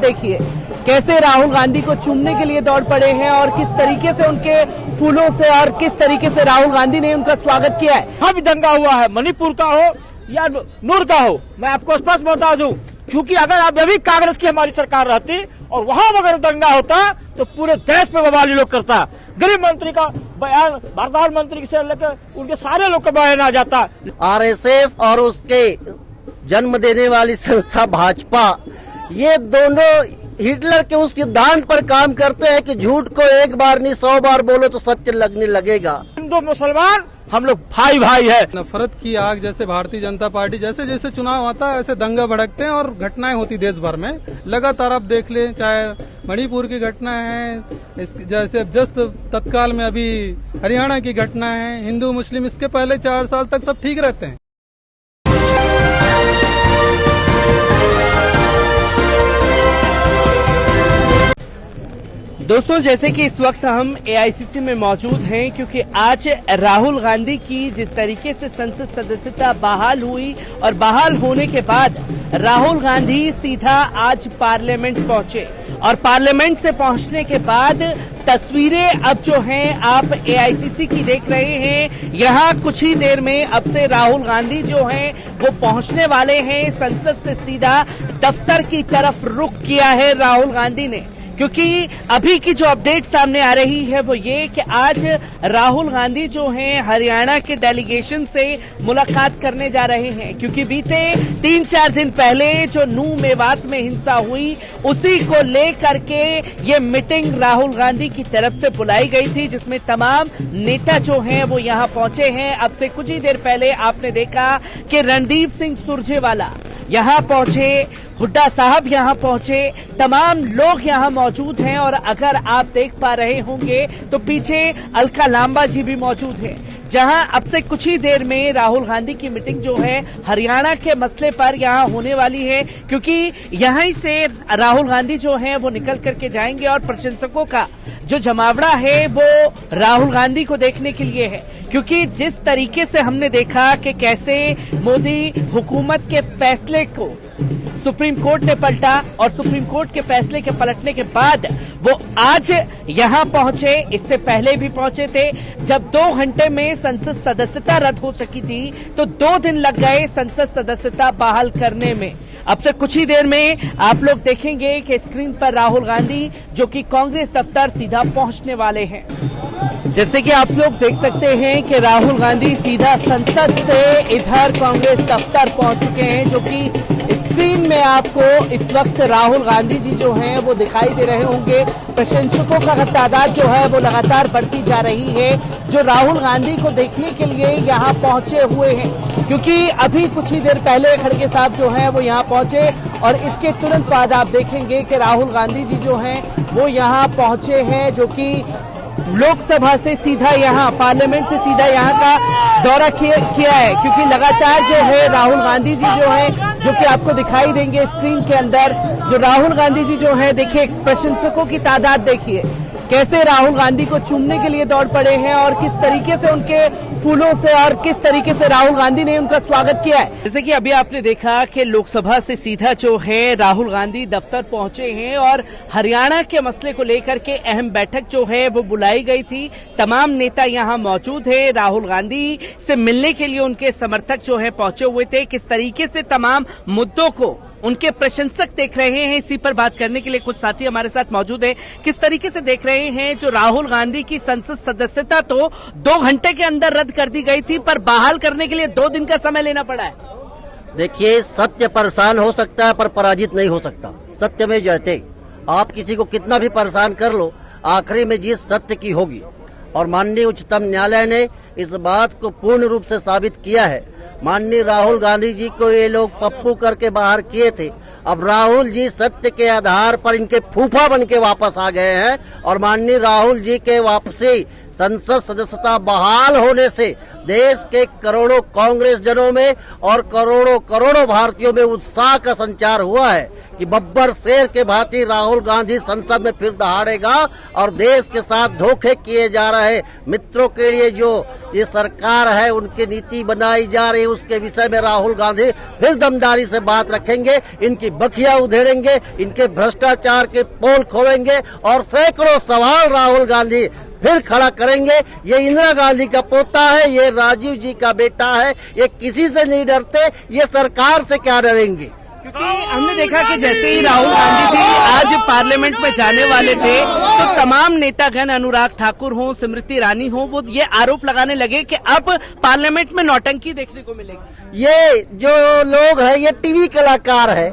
देखिए, कैसे राहुल गांधी को चूमने के लिए दौड़ पड़े हैं और किस तरीके से उनके फूलों से और किस तरीके से राहुल गांधी ने उनका स्वागत किया है। हाँ भी दंगा हुआ है, मणिपुर का हो या नूर का हो, मैं आपको स्पष्ट बता दूं, क्योंकि अगर अब अभी कांग्रेस की हमारी सरकार रहती और वहां अगर दंगा होता तो पूरे देश पे बवाली लोग करता। गृह मंत्री का बयान, प्रधानमंत्री से लेकर उनके सारे लोग का बयान आ जाता। आरएसएस और उसके जन्म देने वाली संस्था भाजपा, ये दोनों हिटलर के उस सिद्धांत पर काम करते हैं कि झूठ को एक बार नहीं 100 बार बोलो तो सत्य लगने लगेगा। हिंदू मुसलमान हम लोग भाई भाई है। नफरत की आग जैसे भारतीय जनता पार्टी, जैसे जैसे चुनाव आता है ऐसे दंगा भड़कते हैं और घटनाएं होती देश भर में लगातार। आप देख लें, चाहे मणिपुर की घटना है, जैसे जस्ट तत्काल में अभी हरियाणा की घटना है, हिंदू मुस्लिम, इसके पहले 4 साल तक सब ठीक रहते हैं। दोस्तों, जैसे कि इस वक्त हम एआईसीसी में मौजूद हैं, क्योंकि आज राहुल गांधी की जिस तरीके से संसद सदस्यता बहाल हुई और बहाल होने के बाद राहुल गांधी सीधा आज पार्लियामेंट पहुंचे और पार्लियामेंट से पहुंचने के बाद तस्वीरें अब जो हैं आप एआईसीसी की देख रहे हैं। यहां कुछ ही देर में अब से राहुल गांधी जो हैं वो पहुंचने वाले हैं। संसद से सीधा दफ्तर की तरफ रुख किया है राहुल गांधी ने, क्योंकि अभी की जो अपडेट सामने आ रही है वो ये कि आज राहुल गांधी जो हैं हरियाणा के डेलीगेशन से मुलाकात करने जा रहे हैं, क्योंकि बीते 3-4 दिन पहले जो नूह मेवात में हिंसा हुई उसी को लेकर के ये मीटिंग राहुल गांधी की तरफ से बुलाई गई थी, जिसमें तमाम नेता जो हैं वो यहां पहुंचे हैं। अब से कुछ ही देर पहले आपने देखा कि रणदीप सिंह सुरजेवाला यहां पहुंचे, हुड्डा साहब यहां पहुंचे, तमाम लोग यहां मौजूद हैं और अगर आप देख पा रहे होंगे तो पीछे अलका लांबा जी भी मौजूद हैं, जहां अब से कुछ ही देर में राहुल गांधी की मीटिंग जो है हरियाणा के मसले पर यहां होने वाली है, क्योंकि यहीं से राहुल गांधी जो है वो निकल करके जाएंगे और प्रशंसकों का जो जमावड़ा है वो राहुल गांधी को देखने के लिए है। क्योंकि जिस तरीके से हमने देखा कि कैसे मोदी हुकूमत के फैसले को सुप्रीम कोर्ट ने पलटा और सुप्रीम कोर्ट के फैसले के पलटने के बाद वो आज यहां पहुंचे, इससे पहले भी पहुंचे थे। जब 2 घंटे में संसद सदस्यता रद्द हो सकी थी तो 2 दिन लग गए संसद सदस्यता बहाल करने में। अब से कुछ ही देर में आप लोग देखेंगे कि स्क्रीन पर राहुल गांधी जो कि कांग्रेस दफ्तर सीधा पहुंचने वाले हैं। जैसे कि आप लोग देख सकते हैं कि राहुल गांधी सीधा संसद से इधर कांग्रेस दफ्तर पहुंच चुके हैं, जो कि स्क्रीन में आपको इस वक्त राहुल गांधी जी जो हैं वो दिखाई दे रहे होंगे। प्रशंसकों का तादाद जो है वो लगातार बढ़ती जा रही है, जो राहुल गांधी को देखने के लिए यहां पहुंचे हुए हैं, क्योंकि अभी कुछ ही देर पहले खड़गे साहब जो हैं वो यहां पहुंचे और इसके तुरंत बाद आप देखेंगे कि राहुल गांधी जी जो हैं वो यहां पहुंचे हैं, जो कि लोकसभा से सीधा यहां पार्लियामेंट से सीधा यहां का दौरा किया है। क्योंकि लगातार जो है राहुल गांधी जी जो है, जो कि आपको दिखाई देंगे स्क्रीन के अंदर, जो राहुल गांधी जी जो है, देखिए प्रशंसकों की तादाद देखिए, कैसे राहुल गांधी को चूमने के लिए दौड़ पड़े हैं और किस तरीके से उनके फूलों से और किस तरीके से राहुल गांधी ने उनका स्वागत किया है। जैसे कि अभी आपने देखा कि लोकसभा से सीधा जो है राहुल गांधी दफ्तर पहुंचे हैं और हरियाणा के मसले को लेकर के अहम बैठक जो है वो बुलाई गई थी। तमाम नेता यहां मौजूद है, राहुल गांधी से मिलने के लिए उनके समर्थक जो है पहुंचे हुए थे। किस तरीके से तमाम मुद्दों को उनके प्रशंसक देख रहे हैं, इसी पर बात करने के लिए कुछ साथी हमारे साथ मौजूद हैं। किस तरीके से देख रहे हैं जो राहुल गांधी की संसद सदस्यता तो 2 घंटे के अंदर रद्द कर दी गई थी, पर बहाल करने के लिए 2 दिन का समय लेना पड़ा है। देखिए, सत्य परेशान हो सकता है पर पराजित नहीं हो सकता। सत्य में जयते, आप किसी को कितना भी परेशान कर लो, आखिरी में जीत सत्य की होगी। और माननीय उच्चतम न्यायालय ने इस बात को पूर्ण रूप से साबित किया है। माननीय राहुल गांधी जी को ये लोग पप्पू करके बाहर किए थे, अब राहुल जी सत्य के आधार पर इनके फूफा बन के वापस आ गए हैं और माननीय राहुल जी के वापसी संसद सदस्यता बहाल होने से देश के करोड़ों कांग्रेस जनों में और करोड़ों करोड़ों भारतीयों में उत्साह का संचार हुआ है कि बब्बर शेर के भांति राहुल गांधी संसद में फिर दहाड़ेगा और देश के साथ धोखे किए जा रहे मित्रों के लिए जो ये सरकार है उनकी नीति बनाई जा रही है उसके विषय में राहुल गांधी फिर दमदारी से बात रखेंगे, इनकी बखिया उधेड़ेंगे, इनके भ्रष्टाचार के पोल खोलेंगे और सैकड़ों सवाल राहुल गांधी फिर खड़ा करेंगे। ये इंदिरा गांधी का पोता है, ये राजीव जी का बेटा है, ये किसी से नहीं डरते, ये सरकार से क्या डरेंगे। क्योंकि हमने देखा कि जैसे ही राहुल गांधी जी आज पार्लियामेंट में जाने वाले थे तो तमाम नेतागण, अनुराग ठाकुर हो, स्मृति ईरानी हो, वो ये आरोप लगाने लगे कि अब पार्लियामेंट में नौटंकी देखने को मिलेगी। ये जो लोग हैं ये टीवी कलाकार है,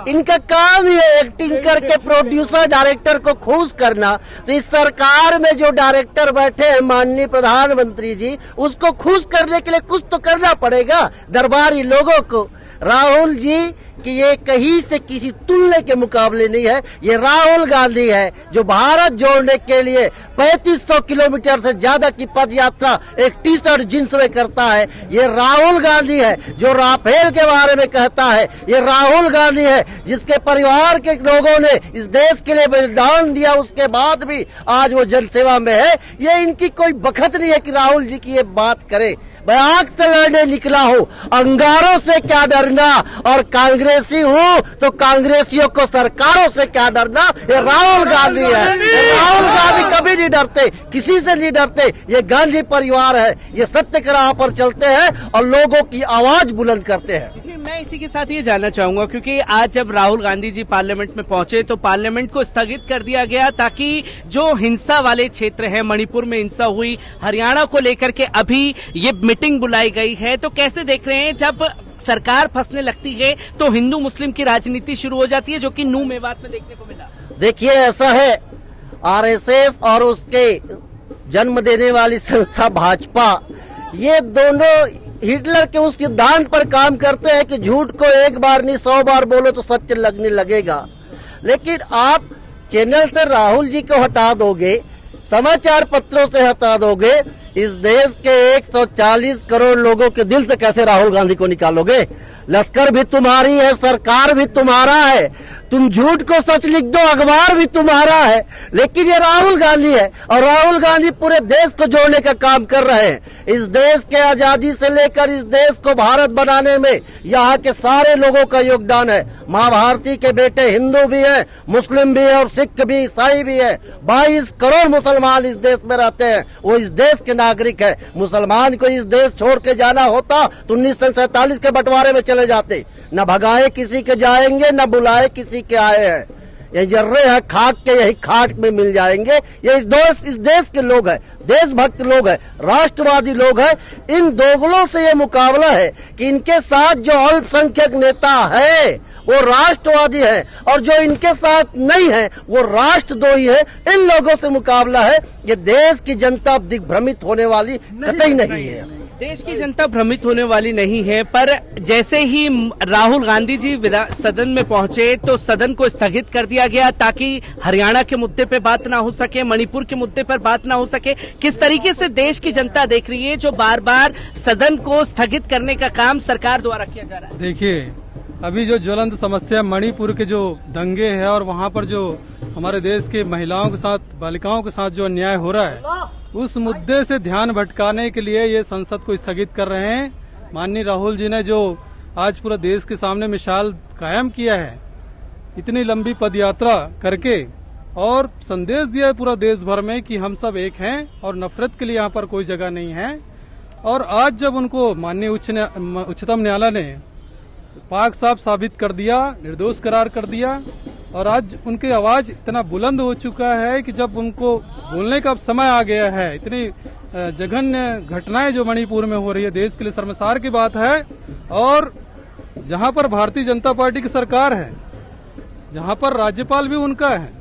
इनका काम ही है एक्टिंग करके प्रोड्यूसर डायरेक्टर को खुश करना। तो इस सरकार में जो डायरेक्टर बैठे हैं माननीय प्रधानमंत्री जी, उसको खुश करने के लिए कुछ तो करना पड़ेगा दरबारी लोगों को। राहुल जी कि ये कहीं से किसी तुलने के मुकाबले नहीं है। ये राहुल गांधी है जो भारत जोड़ने के लिए 3500 किलोमीटर से ज्यादा की पद यात्रा एक टी शर्ट जींस में करता है। ये राहुल गांधी है जो राफेल के बारे में कहता है। ये राहुल गांधी है जिसके परिवार के लोगों ने इस देश के लिए बलिदान दिया, उसके बाद भी आज वो जनसेवा में है। ये इनकी कोई बखत नहीं है कि राहुल जी की ये बात करे। मैं आग से लड़ने निकला हूँ, अंगारों से क्या डरना, और कांग्रेसी हूँ तो कांग्रेसियों को सरकारों से क्या डरना। ये राहुल गांधी है, राहुल गांधी कभी नहीं डरते, किसी से नहीं डरते। ये गांधी परिवार है, ये सत्य के राह पर चलते हैं और लोगों की आवाज बुलंद करते हैं। मैं इसी के साथ ये जानना चाहूंगा क्योंकि आज जब राहुल गांधी जी पार्लियामेंट में पहुंचे तो पार्लियामेंट को स्थगित कर दिया गया ताकि जो हिंसा वाले क्षेत्र है, मणिपुर में हिंसा हुई, हरियाणा को लेकर के अभी ये मीटिंग बुलाई गई है, तो कैसे देख रहे हैं जब सरकार फंसने लगती है तो हिंदू मुस्लिम की राजनीति शुरू हो जाती है, जो कि नू मेवात में देखने को मिला। देखिए ऐसा है, आरएसएस और उसके जन्म देने वाली संस्था भाजपा, ये दोनों हिटलर के उस सिद्धांत पर काम करते हैं कि झूठ को एक बार नहीं 100 बार बोलो तो सत्य लगने लगेगा। लेकिन आप चैनल से राहुल जी को हटा दोगे, समाचार पत्रों से हटा दोगे, इस देश के 140 करोड़ लोगों के दिल से कैसे राहुल गांधी को निकालोगे। लश्कर भी तुम्हारी है, सरकार भी तुम्हारा है, तुम झूठ को सच लिख दो, अखबार भी तुम्हारा है, लेकिन ये राहुल गांधी है और राहुल गांधी पूरे देश को जोड़ने का काम कर रहे हैं। इस देश के आजादी से लेकर इस देश को भारत बनाने में यहाँ के सारे लोगों का योगदान है। माँ भारती के बेटे हिंदू भी है, मुस्लिम भी है और सिख भी, ईसाई भी है। 22 करोड़ मुसलमान इस देश में रहते हैं, वो इस देश के नागरिक है। मुसलमान को इस देश छोड़ के जाना होता तो 1947 के बंटवारे में चले जाते। न भगाए किसी के जाएंगे, न बुलाए किसी के आए हैं। ये जर्रे हैं खाक के, यही खाट में मिल जाएंगे। ये इस देश के लोग हैं, देशभक्त लोग हैं, राष्ट्रवादी लोग हैं। इन दोगलों से ये मुकाबला है कि इनके साथ जो अल्पसंख्यक नेता है वो राष्ट्रवादी है और जो इनके साथ नहीं है वो राष्ट्रद्रोही है। इन लोगों से मुकाबला है। ये देश की जनता दिग्भ्रमित होने वाली कतई नहीं है। देश की जनता भ्रमित होने वाली नहीं है, पर जैसे ही राहुल गांधी जी सदन में पहुंचे तो सदन को स्थगित कर दिया गया ताकि हरियाणा के मुद्दे पे बात ना हो सके, मणिपुर के मुद्दे पर बात ना हो सके। किस तरीके से देश की जनता देख रही है जो बार बार सदन को स्थगित करने का काम सरकार द्वारा किया जा रहा है? देखिए, अभी जो ज्वलंत समस्या मणिपुर के जो दंगे है और वहाँ पर जो हमारे देश के महिलाओं के साथ, बालिकाओं के साथ जो अन्याय हो रहा है, उस मुद्दे से ध्यान भटकाने के लिए ये संसद को स्थगित कर रहे हैं। माननीय राहुल जी ने जो आज पूरा देश के सामने मिसाल कायम किया है, इतनी लंबी पदयात्रा करके, और संदेश दिया है पूरा देश भर में कि हम सब एक हैं और नफरत के लिए यहाँ पर कोई जगह नहीं है। और आज जब उनको माननीय उच्चतम न्यायालय ने पाक साफ साबित कर दिया, निर्दोष करार कर दिया, और आज उनकी आवाज इतना बुलंद हो चुका है कि जब उनको बोलने का अब समय आ गया है। इतनी जघन्य घटनाएं जो मणिपुर में हो रही है, देश के लिए शर्मसार की बात है। और जहां पर भारतीय जनता पार्टी की सरकार है, जहां पर राज्यपाल भी उनका है,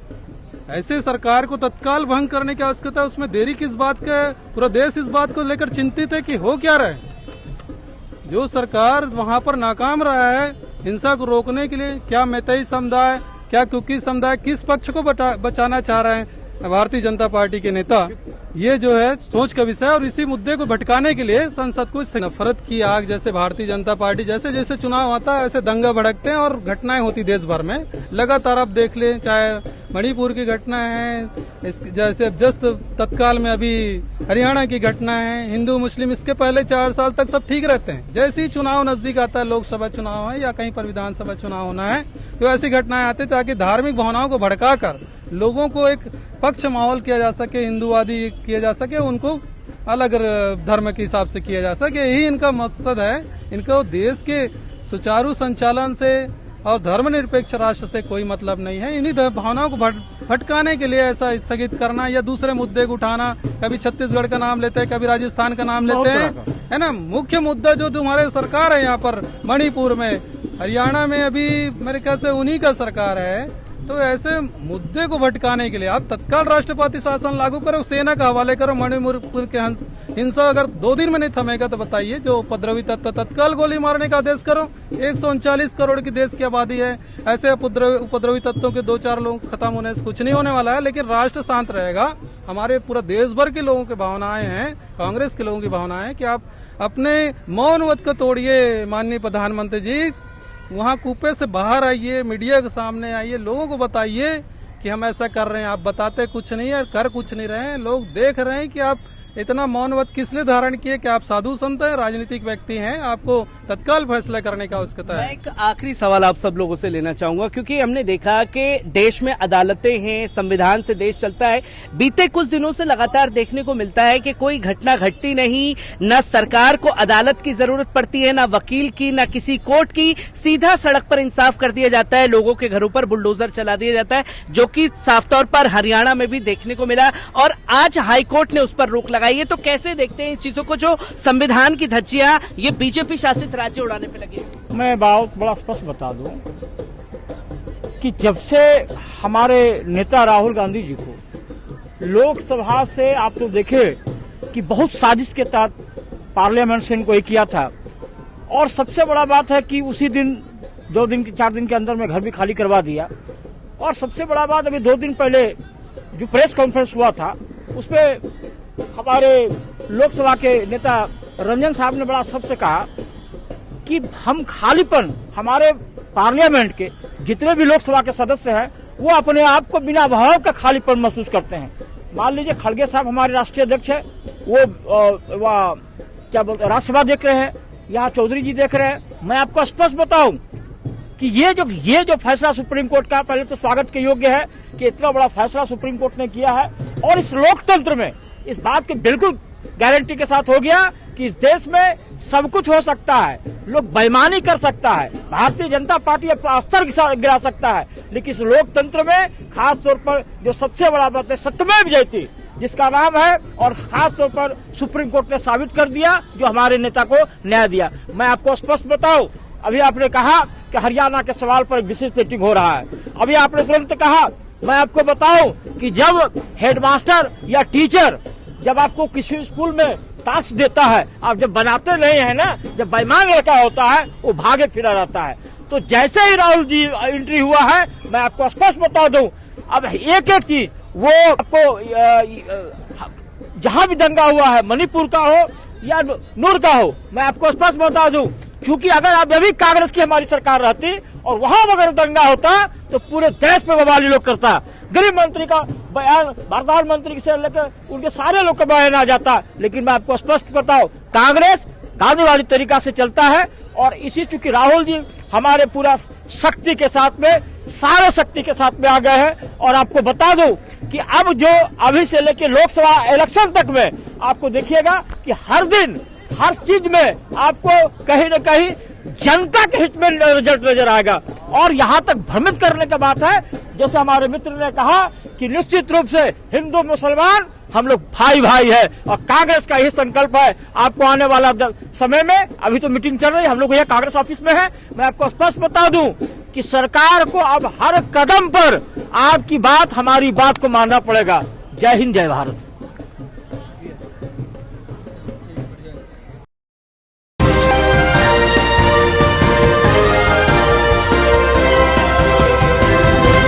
ऐसे सरकार को तत्काल भंग करने की आवश्यकता है। उसमें देरी किस बात का है? पूरा देश इस बात को लेकर चिंतित है कि हो क्या रहा है। जो सरकार वहां पर नाकाम रहा है हिंसा को रोकने के लिए, क्या मैतेई समुदाय, क्या कुकी समुदाय, किस पक्ष को बचाना चाह रहे हैं? भारतीय जनता पार्टी के नेता ये जो है सोच का विषय, और इसी मुद्दे को भटकाने के लिए संसद को नफरत की आग जैसे भारतीय जनता पार्टी जैसे जैसे चुनाव आता है ऐसे दंगा भड़कते हैं और घटनाएं होती देश भर में लगातार। आप देख लें, चाहे मणिपुर की घटना है, जैसे जस्ट तत्काल में अभी हरियाणा की घटना है, हिंदू मुस्लिम, इसके पहले 4 साल तक सब ठीक रहते हैं। जैसे ही चुनाव नजदीक आता है, लोकसभा चुनाव है या कहीं पर विधानसभा चुनाव होना है, तो ऐसी घटनाएं आती ताकि धार्मिक भावनाओं को भड़काकर लोगों को एक पक्ष माहौल किया जा सके, हिंदूवादी किया जा सके, उनको अलग धर्म के हिसाब से किया जा सके। यही इनका मकसद है। इनको देश के सुचारू संचालन से और धर्मनिरपेक्ष राष्ट्र से कोई मतलब नहीं है। इन्हीं भावनाओं को भटकाने के लिए ऐसा स्थगित करना या दूसरे मुद्दे को उठाना, कभी छत्तीसगढ़ का नाम लेते हैं, कभी राजस्थान का नाम लेते हैं, है ना। मुख्य मुद्दा जो तुम्हारे सरकार है यहाँ पर मणिपुर में, हरियाणा में अभी मेरे ख्याल से उन्हीं का सरकार है। तो ऐसे मुद्दे को भटकाने के लिए आप तत्काल राष्ट्रपति शासन लागू करो, सेना का हवाले करो। मणिपुर के हिंसा अगर 2 दिन में नहीं थमेगा तो बताइए, जो उपद्रवी तत्व तत्काल गोली मारने का आदेश करो। 139 करोड़ की देश की आबादी है, ऐसे उपद्रवी तत्वों के 2-4 लोग खत्म होने से कुछ नहीं होने वाला है, लेकिन राष्ट्र शांत रहेगा। हमारे पूरा देश भर के लोगों की भावनाएं हैं, कांग्रेस के लोगों की भावनाएं कि आप अपने मौन व्रत को तोड़िए। माननीय प्रधानमंत्री जी, वहाँ कूपे से बाहर आइए, मीडिया के सामने आइए, लोगों को बताइए कि हम ऐसा कर रहे हैं। आप बताते कुछ नहीं है, कर कुछ नहीं रहे हैं। लोग देख रहे हैं कि आप इतना मौन व्रत किस लिए धारण किए, कि आप साधु संत हैं, राजनीतिक व्यक्ति हैं, आपको तत्काल फैसला करने का आवश्यकता है। मैं एक आखिरी सवाल आप सब लोगों से लेना चाहूंगा, क्योंकि हमने देखा कि देश में अदालतें हैं, संविधान से देश चलता है। बीते कुछ दिनों से लगातार देखने को मिलता है कि कोई घटना घटती नहीं, न सरकार को अदालत की जरूरत पड़ती है, न वकील की, न किसी कोर्ट की। सीधा सड़क पर इंसाफ कर दिया जाता है, लोगों के घरों पर बुलडोजर चला दिया जाता है, जो कि साफ तौर पर हरियाणा में भी देखने को मिला और आज हाईकोर्ट ने उस पर रोक लगाई है। तो कैसे देखते हैं इस चीजों को, जो संविधान की धज्जियां ये बीजेपी शासित राज्य उड़ाने पे लगे? मैं बहुत बड़ा स्पष्ट बता दूं कि जब से हमारे नेता राहुल गांधी जी को लोकसभा से, आप तो देखे कि बहुत साजिश के तहत पार्लियामेंट से इनको किया था, और सबसे बड़ा बात है कि उसी दिन 4 दिन के अंदर में घर भी खाली करवा दिया। और सबसे बड़ा बात, अभी 2 दिन पहले जो प्रेस कॉन्फ्रेंस हुआ था उसमें हमारे लोकसभा के नेता रंजन साहब ने बड़ा सबसे कहा कि हम खालीपन, हमारे पार्लियामेंट के जितने भी लोकसभा के सदस्य हैं वो अपने आप को बिना भाव का खालीपन महसूस करते हैं। मान लीजिए खड़गे साहब हमारे राष्ट्रीय अध्यक्ष है, वो क्या बोलते राज्यसभा देख रहे हैं, यहाँ चौधरी जी देख रहे हैं। मैं आपको स्पष्ट बताऊं कि ये जो फैसला सुप्रीम कोर्ट का, पहले तो स्वागत के योग्य है कि इतना बड़ा फैसला सुप्रीम कोर्ट ने किया है। और इस लोकतंत्र में इस बात की बिल्कुल गारंटी के साथ हो गया कि इस देश में सब कुछ हो सकता है, लोग बेईमानी कर सकता है, भारतीय जनता पार्टी अपना स्तर गिरा सकता है, लेकिन इस लोकतंत्र में खास तौर पर जो सबसे बड़ा बात है, सत्यमेव जयते जिसका नाम है, और खास तौर पर सुप्रीम कोर्ट ने साबित कर दिया, जो हमारे नेता को न्याय दिया। मैं आपको स्पष्ट बताऊं, अभी आपने कहा कि हरियाणा के सवाल पर विशेष मीटिंग हो रहा है, अभी आपने तुरंत कहा, मैं आपको बताऊं कि जब हेडमास्टर या टीचर जब आपको किसी स्कूल में टास्क देता है, आप जब बनाते नहीं है ना, जब बेईमान लड़का होता है वो भागे फिरा रहता है। तो जैसे ही राहुल जी एंट्री हुआ है, मैं आपको स्पष्ट बता दूं, अब एक एक चीज वो आपको जहां भी दंगा हुआ है, मणिपुर का हो या नूर का हो, मैं आपको स्पष्ट बता दूं, क्योंकि अगर आप अभी कांग्रेस की हमारी सरकार रहती और वहां अगर दंगा होता तो पूरे देश पे बवाली लोग करता। गृह मंत्री का बयान, प्रधानमंत्री से लेकर उनके सारे लोग का बयान आ जाता। लेकिन मैं आपको स्पष्ट बताऊं, कांग्रेस गांधीवादी तरीका से चलता है, और इसी चूंकि राहुल जी हमारे पूरा शक्ति के साथ में, सारे शक्ति के साथ में आ गए हैं। और आपको बता दूं कि अब जो अभी से लेकर लोकसभा इलेक्शन तक में आपको देखिएगा कि हर दिन हर चीज में आपको कहीं न कहीं जनता के हित में रिजल्ट नजर आएगा। और यहाँ तक भ्रमित करने की बात है, जैसे हमारे मित्र ने कहा कि निश्चित रूप से हिंदू मुसलमान हम लोग भाई भाई है, और कांग्रेस का यही संकल्प है। आपको आने वाला समय में, अभी तो मीटिंग चल रही है, हम लोग यह कांग्रेस ऑफिस में है, मैं आपको स्पष्ट बता दूं कि सरकार को अब हर कदम पर आपकी बात, हमारी बात को मानना पड़ेगा। जय हिंद, जय भारत।